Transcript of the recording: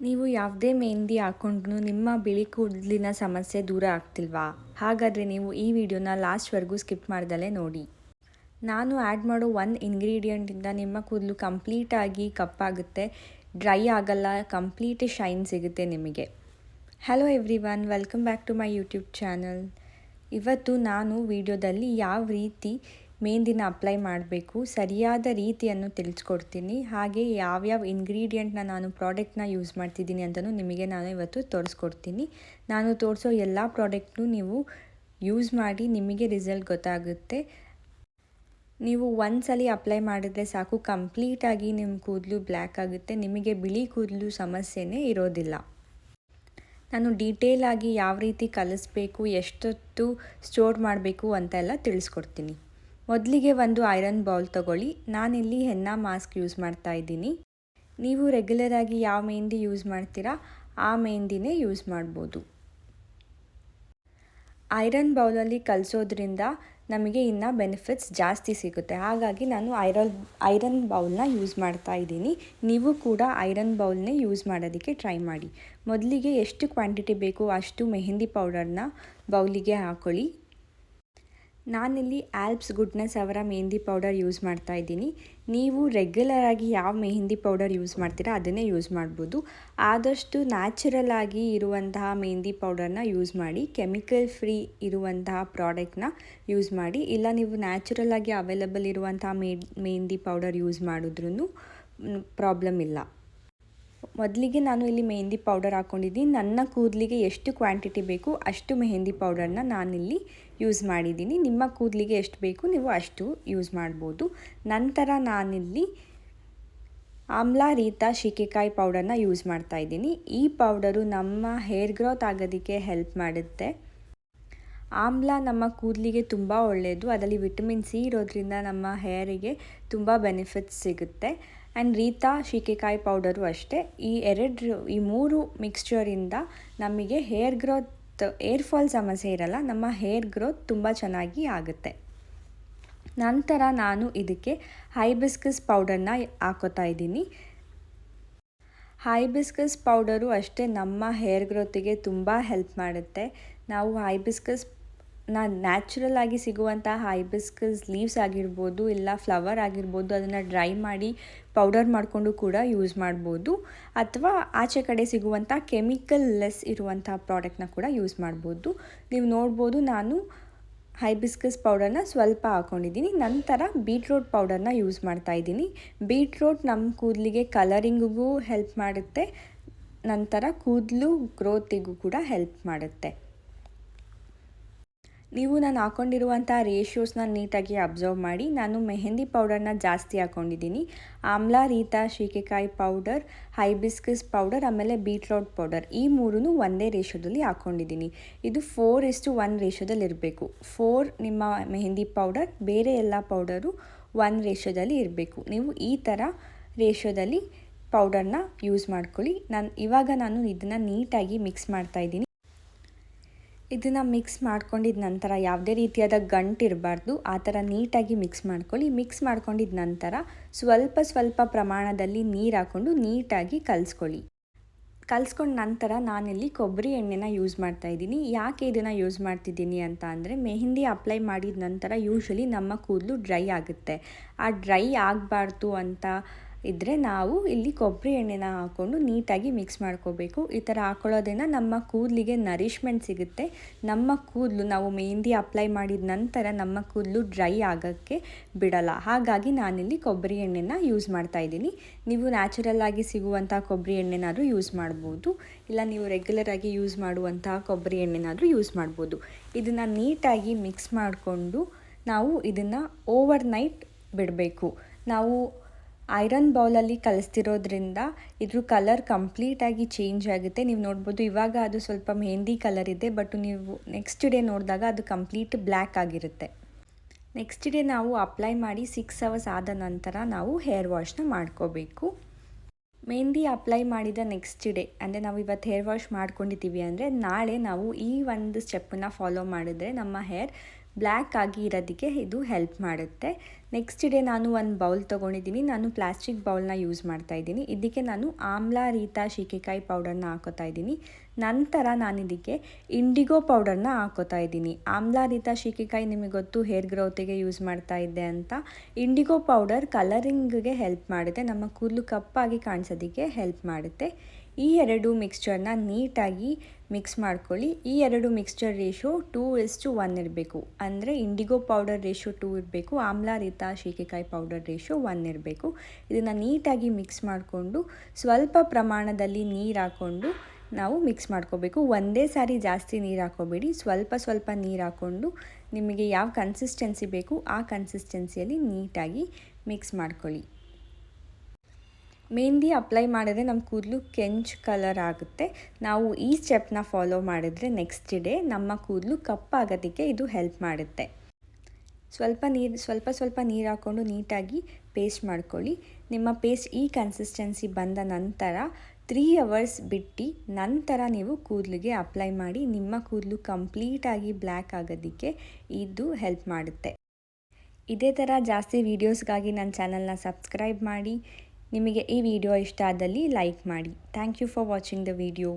ನೀವು ಯಾವುದೇ ಮೆಹಂದಿ ಹಾಕ್ಕೊಂಡ್ರೂ ನಿಮ್ಮ ಬಿಳಿ ಕೂದಲಿನ ಸಮಸ್ಯೆ ದೂರ ಆಗ್ತಿಲ್ವಾ? ಹಾಗಾದರೆ ನೀವು ಈ ವಿಡಿಯೋನ ಲಾಸ್ಟ್ವರೆಗೂ ಸ್ಕಿಪ್ ಮಾಡ್ದಲೇ ನೋಡಿ. ನಾನು ಆ್ಯಡ್ ಮಾಡೋ ಒಂದು ಇಂಗ್ರೀಡಿಯೆಂಟಿಂದ ನಿಮ್ಮ ಕೂದಲು ಕಂಪ್ಲೀಟಾಗಿ ಕಪ್ಪಾಗುತ್ತೆ, ಡ್ರೈ ಆಗಲ್ಲ, ಕಂಪ್ಲೀಟ್ ಶೈನ್ ಸಿಗುತ್ತೆ ನಿಮಗೆ. Hello everyone, welcome back to my YouTube channel. ಇವತ್ತು ನಾನು ವಿಡಿಯೋದಲ್ಲಿ ಯಾವ ರೀತಿ ಮೆಹಂದಿನ ಅಪ್ಲೈ ಮಾಡಬೇಕು, ಸರಿಯಾದ ರೀತಿಯನ್ನು ತಿಳಿಸ್ಕೊಡ್ತೀನಿ. ಹಾಗೆ ಯಾವ್ಯಾವ ಇಂಗ್ರೀಡಿಯೆಂಟ್ನ ನಾನು ಪ್ರಾಡಕ್ಟ್ನ ಯೂಸ್ ಮಾಡ್ತಿದ್ದೀನಿ ಅಂತಲೂ ನಿಮಗೆ ನಾನು ಇವತ್ತು ತೋರಿಸ್ಕೊಡ್ತೀನಿ. ನಾನು ತೋರಿಸೋ ಎಲ್ಲ ಪ್ರಾಡಕ್ಟ್ನು ನೀವು ಯೂಸ್ ಮಾಡಿ ನಿಮಗೆ ರಿಸಲ್ಟ್ ಗೊತ್ತಾಗುತ್ತೆ. ನೀವು ಒಂದ್ಸಲಿ ಅಪ್ಲೈ ಮಾಡಿದ್ರೆ ಸಾಕು, ಕಂಪ್ಲೀಟಾಗಿ ನಿಮ್ಮ ಕೂದಲು ಬ್ಲ್ಯಾಕ್ ಆಗುತ್ತೆ, ನಿಮಗೆ ಬಿಳಿ ಕೂದಲು ಸಮಸ್ಯೆನೇ ಇರೋದಿಲ್ಲ. ನಾನು ಡೀಟೇಲಾಗಿ ಯಾವ ರೀತಿ ಕಲಿಸ್ಬೇಕು, ಎಷ್ಟೊತ್ತು ಸ್ಟೋರ್ ಮಾಡಬೇಕು ಅಂತೆಲ್ಲ ತಿಳಿಸ್ಕೊಡ್ತೀನಿ. ಮೊದಲಿಗೆ ಒಂದು ಐರನ್ ಬೌಲ್ ತೊಗೊಳ್ಳಿ. ನಾನಿಲ್ಲಿ ಹೆನ್ನಾ ಮಾಸ್ಕ್ ಯೂಸ್ ಮಾಡ್ತಾ ಇದ್ದೀನಿ. ನೀವು ರೆಗ್ಯುಲರಾಗಿ ಯಾವ ಮೆಹಂದಿ ಯೂಸ್ ಮಾಡ್ತೀರಾ ಆ ಮೆಹಂದಿನೇ ಯೂಸ್ ಮಾಡ್ಬೋದು. ಐರನ್ ಬೌಲಲ್ಲಿ ಕಲಿಸೋದ್ರಿಂದ ನಮಗೆ ಇನ್ನೂ ಬೆನಿಫಿಟ್ಸ್ ಜಾಸ್ತಿ ಸಿಗುತ್ತೆ. ಹಾಗಾಗಿ ನಾನು ಐರನ್ ಬೌಲ್ನ ಯೂಸ್ ಮಾಡ್ತಾ ಇದ್ದೀನಿ. ನೀವು ಕೂಡ ಐರನ್ ಬೌಲ್ನೇ ಯೂಸ್ ಮಾಡೋದಕ್ಕೆ ಟ್ರೈ ಮಾಡಿ. ಮೊದಲಿಗೆ ಎಷ್ಟು ಕ್ವಾಂಟಿಟಿ ಬೇಕು ಅಷ್ಟು ಮೆಹಂದಿ ಪೌಡರ್ನ ಬೌಲಿಗೆ ಹಾಕ್ಕೊಳ್ಳಿ. ನಾನಿಲ್ಲಿ ಆಲ್ಪ್ಸ್ ಗುಡ್ನೆಸ್ ಅವರ ಮೆಹಂದಿ ಪೌಡರ್ ಯೂಸ್ ಮಾಡ್ತಾ ಇದ್ದೀನಿ. ನೀವು ರೆಗ್ಯುಲರಾಗಿ ಯಾವ ಮೆಹಂದಿ ಪೌಡರ್ ಯೂಸ್ ಮಾಡ್ತೀರಾ ಅದನ್ನೇ ಯೂಸ್ ಮಾಡ್ಬೋದು. ಆದಷ್ಟು ನ್ಯಾಚುರಲ್ ಆಗಿ ಇರುವಂತಹ ಮೆಹಂದಿ ಪೌಡರ್ನ ಯೂಸ್ ಮಾಡಿ, ಕೆಮಿಕಲ್ ಫ್ರೀ ಇರುವಂತಹ ಪ್ರಾಡಕ್ಟ್ನ ಯೂಸ್ ಮಾಡಿ. ಇಲ್ಲ ನೀವು ನ್ಯಾಚುರಲ್ ಆಗಿ ಅವೈಲಬಲ್ ಇರುವಂತಹ ಮೆಹಂದಿ ಪೌಡರ್ ಯೂಸ್ ಮಾಡಿದ್ರೂ ಪ್ರಾಬ್ಲಮ್ ಇಲ್ಲ. ಮೊದಲಿಗೆ ನಾನು ಇಲ್ಲಿ ಮೆಹಂದಿ ಪೌಡರ್ ಹಾಕ್ಕೊಂಡಿದ್ದೀನಿ. ನನ್ನ ಕೂದಲಿಗೆ ಎಷ್ಟು ಕ್ವಾಂಟಿಟಿ ಬೇಕು ಅಷ್ಟು ಮೆಹಂದಿ ಪೌಡರ್ನ ನಾನಿಲ್ಲಿ ಯೂಸ್ ಮಾಡಿದ್ದೀನಿ. ನಿಮ್ಮ ಕೂದಲಿಗೆ ಎಷ್ಟು ಬೇಕು ನೀವು ಅಷ್ಟು ಯೂಸ್ ಮಾಡ್ಬೋದು. ನಂತರ ನಾನಿಲ್ಲಿ ಆಮ್ಲಾ ರೀತಾ ಶೀಗೆಕಾಯಿ ಪೌಡರ್ನ ಯೂಸ್ ಮಾಡ್ತಾ ಇದ್ದೀನಿ. ಈ ಪೌಡರು ನಮ್ಮ ಹೇರ್ ಗ್ರೋತ್ ಆಗೋದಕ್ಕೆ ಹೆಲ್ಪ್ ಮಾಡುತ್ತೆ. ಆಮ್ಲ ನಮ್ಮ ಕೂದಲಿಗೆ ತುಂಬ ಒಳ್ಳೆಯದು. ಅದರಲ್ಲಿ ವಿಟಮಿನ್ ಸಿ ಇರೋದ್ರಿಂದ ನಮ್ಮ ಹೇರಿಗೆ ತುಂಬ ಬೆನಿಫಿಟ್ಸ್ ಸಿಗುತ್ತೆ. ಆ್ಯಂಡ್ ರೀತಾ ಶೀಗೆಕಾಯಿ ಪೌಡರು ಅಷ್ಟೇ. ಈ ಮೂರು ಮಿಕ್ಸ್ಚರಿಂದ ನಮಗೆ ಏರ್ ಫಾಲ್ ಸಮಸ್ಯೆ ಇರಲ್ಲ, ನಮ್ಮ ಹೇರ್ ಗ್ರೋತ್ ತುಂಬ ಚೆನ್ನಾಗಿ ಆಗುತ್ತೆ. ನಂತರ ನಾನು ಇದಕ್ಕೆ ಹೈಬಿಸ್ಕಸ್ ಪೌಡರ್ನ ಹಾಕೋತಾ ಇದ್ದೀನಿ. ಹೈಬಿಸ್ಕಸ್ ಪೌಡರು ಅಷ್ಟೇ ನಮ್ಮ ಹೇರ್ ಗ್ರೋತಿಗೆ ತುಂಬ ಹೆಲ್ಪ್ ಮಾಡುತ್ತೆ. ನಾವು ನ್ಯಾಚುರಲ್ ಆಗಿ ಸಿಗುವಂಥ ಹೈಬಿಸ್ಕಸ್ ಲೀವ್ಸ್ ಆಗಿರ್ಬೋದು, ಇಲ್ಲ ಫ್ಲವರ್ ಆಗಿರ್ಬೋದು, ಅದನ್ನು ಡ್ರೈ ಮಾಡಿ ಪೌಡರ್ ಮಾಡಿಕೊಂಡು ಕೂಡ ಯೂಸ್ ಮಾಡ್ಬೋದು. ಅಥವಾ ಆಚೆ ಕಡೆ ಸಿಗುವಂಥ ಕೆಮಿಕಲ್ ಲೆಸ್ ಇರುವಂಥ ಪ್ರಾಡಕ್ಟ್ನ ಕೂಡ ಯೂಸ್ ಮಾಡ್ಬೋದು. ನೀವು ನೋಡ್ಬೋದು ನಾನು ಹೈಬಿಸ್ಕಸ್ ಪೌಡರ್ನ ಸ್ವಲ್ಪ ಹಾಕ್ಕೊಂಡಿದ್ದೀನಿ. ನಂತರ ಬೀಟ್ರೋಟ್ ಪೌಡರ್ನ ಯೂಸ್ ಮಾಡ್ತಾ ಇದ್ದೀನಿ. ಬೀಟ್ರೋಟ್ ನಮ್ಮ ಕೂದಲಿಗೆ ಕಲರಿಂಗಿಗೂ ಹೆಲ್ಪ್ ಮಾಡುತ್ತೆ, ನಂತರ ಕೂದಲು ಗ್ರೋತಿಗೂ ಕೂಡ ಹೆಲ್ಪ್ ಮಾಡುತ್ತೆ. ನೀವು ನಾನು ಹಾಕ್ಕೊಂಡಿರುವಂಥ ರೇಷಿಯೋಸ್ನ ನೀಟಾಗಿ ಅಬ್ಸರ್ವ್ ಮಾಡಿ. ನಾನು ಮೆಹಂದಿ ಪೌಡರ್ನ ಜಾಸ್ತಿ ಹಾಕ್ಕೊಂಡಿದ್ದೀನಿ. ಆಮ್ಲಾ ರೀತಾ ಶೀಗೆಕಾಯಿ ಪೌಡರ್, ಹೈಬಿಸ್ಕಸ್ ಪೌಡರ್, ಆಮೇಲೆ ಬೀಟ್ರೋಟ್ ಪೌಡರ್, ಈ ಮೂರೂ ಒಂದೇ ರೇಷಿಯೋದಲ್ಲಿ ಹಾಕ್ಕೊಂಡಿದ್ದೀನಿ. ಇದು 4:1 ರೇಷಿಯೋದಲ್ಲಿ ಇರಬೇಕು. 4 ನಿಮ್ಮ ಮೆಹಂದಿ ಪೌಡರ್, ಬೇರೆ ಎಲ್ಲ ಪೌಡರು 1 ರೇಷಿಯೋದಲ್ಲಿ ಇರಬೇಕು. ನೀವು ಈ ಥರ ರೇಷಿಯೋದಲ್ಲಿ ಪೌಡರ್ನ ಯೂಸ್ ಮಾಡ್ಕೊಳ್ಳಿ. ಇವಾಗ ನಾನು ಇದನ್ನು ನೀಟಾಗಿ ಮಿಕ್ಸ್ ಮಾಡ್ತಾಯಿದ್ದೀನಿ. ಇದನ್ನು ಮಿಕ್ಸ್ ಮಾಡ್ಕೊಂಡಿದ್ದ ನಂತರ ಯಾವುದೇ ರೀತಿಯಾದ ಗಂಟು ಇರಬಾರ್ದು, ಆ ಥರ ನೀಟಾಗಿ ಮಿಕ್ಸ್ ಮಾಡ್ಕೊಳ್ಳಿ. ಮಿಕ್ಸ್ ಮಾಡ್ಕೊಂಡಿದ್ದ ನಂತರ ಸ್ವಲ್ಪ ಪ್ರಮಾಣದಲ್ಲಿ ನೀರು ಹಾಕ್ಕೊಂಡು ನೀಟಾಗಿ ಕಲಿಸ್ಕೊಂಡ ನಂತರ ನಾನಿಲ್ಲಿ ಕೊಬ್ಬರಿ ಎಣ್ಣೆನ ಯೂಸ್ ಮಾಡ್ತಾಯಿದ್ದೀನಿ. ಯಾಕೆ ಇದನ್ನು ಯೂಸ್ ಮಾಡ್ತಿದ್ದೀನಿ ಅಂತ ಅಂದರೆ, ಮೆಹಂದಿ ಅಪ್ಲೈ ಮಾಡಿದ ನಂತರ ಯೂಶ್ವಲಿ ನಮ್ಮ ಕೂದಲು ಡ್ರೈ ಆಗುತ್ತೆ. ಆ ಡ್ರೈ ಆಗಬಾರ್ದು ಅಂತ ಇದ್ದರೆ ನಾವು ಇಲ್ಲಿ ಕೊಬ್ಬರಿ ಎಣ್ಣೆನ ಹಾಕ್ಕೊಂಡು ನೀಟಾಗಿ ಮಿಕ್ಸ್ ಮಾಡ್ಕೋಬೇಕು. ಈ ಥರ ಹಾಕ್ಕೊಳ್ಳೋದ್ರಿಂದ ನಮ್ಮ ಕೂದಲಿಗೆ ನರಿಷ್ಮೆಂಟ್ ಸಿಗುತ್ತೆ. ನಮ್ಮ ಕೂದಲು ನಾವು ಮೆಹಂದಿ ಅಪ್ಲೈ ಮಾಡಿದ ನಂತರ ನಮ್ಮ ಕೂದಲು ಡ್ರೈ ಆಗೋಕ್ಕೆ ಬಿಡಲ್ಲ. ಹಾಗಾಗಿ ನಾನಿಲ್ಲಿ ಕೊಬ್ಬರಿ ಎಣ್ಣೆನ ಯೂಸ್ ಮಾಡ್ತಾಯಿದ್ದೀನಿ. ನೀವು ನ್ಯಾಚುರಲ್ ಆಗಿ ಸಿಗುವಂಥ ಕೊಬ್ಬರಿ ಎಣ್ಣೆನಾದರೂ ಯೂಸ್ ಮಾಡ್ಬೋದು, ಇಲ್ಲ ನೀವು ರೆಗ್ಯುಲರಾಗಿ ಯೂಸ್ ಮಾಡುವಂಥ ಕೊಬ್ಬರಿ ಎಣ್ಣೆನಾದರೂ ಯೂಸ್ ಮಾಡ್ಬೋದು. ಇದನ್ನು ನೀಟಾಗಿ ಮಿಕ್ಸ್ ಮಾಡಿಕೊಂಡು ನಾವು ಇದನ್ನು ಓವರ್ನೈಟ್ ಬಿಡಬೇಕು. ನಾವು ಐರನ್ ಬೌಲಲ್ಲಿ ಕಲಿಸ್ತಿರೋದ್ರಿಂದ ಇದ್ರ ಕಲರ್ ಕಂಪ್ಲೀಟಾಗಿ ಚೇಂಜ್ ಆಗುತ್ತೆ. ನೀವು ನೋಡ್ಬೋದು ಇವಾಗ ಅದು ಸ್ವಲ್ಪ ಮೆಹಂದಿ ಕಲರ್ ಇದೆ, ಬಟ್ ನೀವು ನೆಕ್ಸ್ಟ್ ಡೇ ನೋಡಿದಾಗ ಅದು ಕಂಪ್ಲೀಟ್ ಬ್ಲ್ಯಾಕ್ ಆಗಿರುತ್ತೆ. ನೆಕ್ಸ್ಟ್ ಡೇ ನಾವು ಅಪ್ಲೈ ಮಾಡಿ 6 ಅವರ್ಸ್ ಆದ ನಂತರ ನಾವು ಹೇರ್ ವಾಶ್ನ ಮಾಡ್ಕೋಬೇಕು. ಮೆಹಂದಿ ಅಪ್ಲೈ ಮಾಡಿದ ನೆಕ್ಸ್ಟ್ ಡೇ ಅಂದರೆ ನಾವು ಇವತ್ತು ಹೇರ್ ವಾಶ್ ಮಾಡ್ಕೊಂಡಿದ್ದೀವಿ ಅಂದರೆ ನಾಳೆ ನಾವು ಈ ಒಂದು ಸ್ಟೆಪ್ಪನ್ನು ಫಾಲೋ ಮಾಡಿದ್ರೆ ನಮ್ಮ ಹೇರ್ ಬ್ಲ್ಯಾಕ್ ಆಗಿ ಇರೋದಕ್ಕೆ ಇದು ಹೆಲ್ಪ್ ಮಾಡುತ್ತೆ. ನೆಕ್ಸ್ಟ್ ಡೇ ನಾನು ಒಂದು ಬೌಲ್ ತೊಗೊಂಡಿದ್ದೀನಿ. ನಾನು ಪ್ಲಾಸ್ಟಿಕ್ ಬೌಲ್ನ ಯೂಸ್ ಮಾಡ್ತಾಯಿದ್ದೀನಿ. ಇದಕ್ಕೆ ನಾನು ಆಮ್ಲ ರೀತಾ ಶೀಗೆಕಾಯಿ ಪೌಡರ್ನ ಹಾಕೋತಾ ಇದ್ದೀನಿ. ನಂತರ ನಾನು ಇದಕ್ಕೆ ಇಂಡಿಗೋ ಪೌಡರ್ನ ಹಾಕೋತಾ ಇದ್ದೀನಿ. ಆಮ್ಲ ರೀತಾ ಶೀಗೆಕಾಯಿ ನಿಮಗೆ ಗೊತ್ತು ಹೇರ್ ಗ್ರೋತಿಗೆ ಯೂಸ್ ಮಾಡ್ತಾ ಇದ್ದೆ ಅಂತ. ಇಂಡಿಗೋ ಪೌಡರ್ ಕಲರಿಂಗ್ಗೆ ಹೆಲ್ಪ್ ಮಾಡುತ್ತೆ, ನಮ್ಮ ಕೂದಲು ಕಪ್ಪಾಗಿ ಕಾಣಿಸೋದಕ್ಕೆ ಹೆಲ್ಪ್ ಮಾಡುತ್ತೆ. ಈ ಎರಡು ಮಿಕ್ಸ್ಚರ್ನ ನೀಟಾಗಿ ಮಿಕ್ಸ್ ಮಾಡ್ಕೊಳ್ಳಿ. ಈ ಎರಡು ಮಿಕ್ಸ್ಚರ್ ರೇಷೋ 2:1 ಇರಬೇಕು. ಅಂದರೆ ಇಂಡಿಗೋ ಪೌಡರ್ ರೇಷೋ 2 ಇರಬೇಕು, ಆಮ್ಲ ರೀತಾ ಶೀಗೆಕಾಯಿ ಪೌಡರ್ ರೇಷೋ 1 ಇರಬೇಕು. ಇದನ್ನು ನೀಟಾಗಿ ಮಿಕ್ಸ್ ಮಾಡಿಕೊಂಡು ಸ್ವಲ್ಪ ಪ್ರಮಾಣದಲ್ಲಿ ನೀರು ಹಾಕ್ಕೊಂಡು ನಾವು ಮಿಕ್ಸ್ ಮಾಡ್ಕೋಬೇಕು. ಒಂದೇ ಸಾರಿ ಜಾಸ್ತಿ ನೀರು ಹಾಕೋಬೇಡಿ, ಸ್ವಲ್ಪ ಸ್ವಲ್ಪ ನೀರು ಹಾಕ್ಕೊಂಡು ನಿಮಗೆ ಯಾವ ಕನ್ಸಿಸ್ಟೆನ್ಸಿ ಬೇಕು ಆ ಕನ್ಸಿಸ್ಟೆನ್ಸಿಯಲ್ಲಿ ನೀಟಾಗಿ ಮಿಕ್ಸ್ ಮಾಡ್ಕೊಳ್ಳಿ. ಮೆಹಂದಿ ಅಪ್ಲೈ ಮಾಡಿದ್ರೆ ನಮ್ಮ ಕೂದಲು ಕೆಂಚು ಕಲರ್ ಆಗುತ್ತೆ. ನಾವು ಈ ಸ್ಟೆಪ್ನ ಫಾಲೋ ಮಾಡಿದ್ರೆ ನೆಕ್ಸ್ಟ್ ಡೇ ನಮ್ಮ ಕೂದಲು ಕಪ್ಪಾಗೋದಕ್ಕೆ ಇದು ಹೆಲ್ಪ್ ಮಾಡುತ್ತೆ. ಸ್ವಲ್ಪ ನೀರು ಹಾಕ್ಕೊಂಡು ನೀಟಾಗಿ ಪೇಸ್ಟ್ ಮಾಡ್ಕೊಳ್ಳಿ. ನಿಮ್ಮ ಪೇಸ್ಟ್ ಈ ಕನ್ಸಿಸ್ಟೆನ್ಸಿ ಬಂದ ನಂತರ 3 hours ಬಿಟ್ಟು ನಂತರ ನೀವು ಕೂದಲಿಗೆ ಅಪ್ಲೈ ಮಾಡಿ. ನಿಮ್ಮ ಕೂದಲು ಕಂಪ್ಲೀಟಾಗಿ ಬ್ಲ್ಯಾಕ್ ಆಗೋದಕ್ಕೆ ಇದು ಹೆಲ್ಪ್ ಮಾಡುತ್ತೆ. ಇದೇ ಥರ ಜಾಸ್ತಿ ವೀಡಿಯೋಸ್ಗಾಗಿ ನನ್ನ ಚಾನಲ್ನ ಸಬ್ಸ್ಕ್ರೈಬ್ ಮಾಡಿ. ನಿಮಗೆ ಈ ವಿಡಿಯೋ ಇಷ್ಟ ಆದಲ್ಲಿ ಲೈಕ್ ಮಾಡಿ. Thank you for watching the video.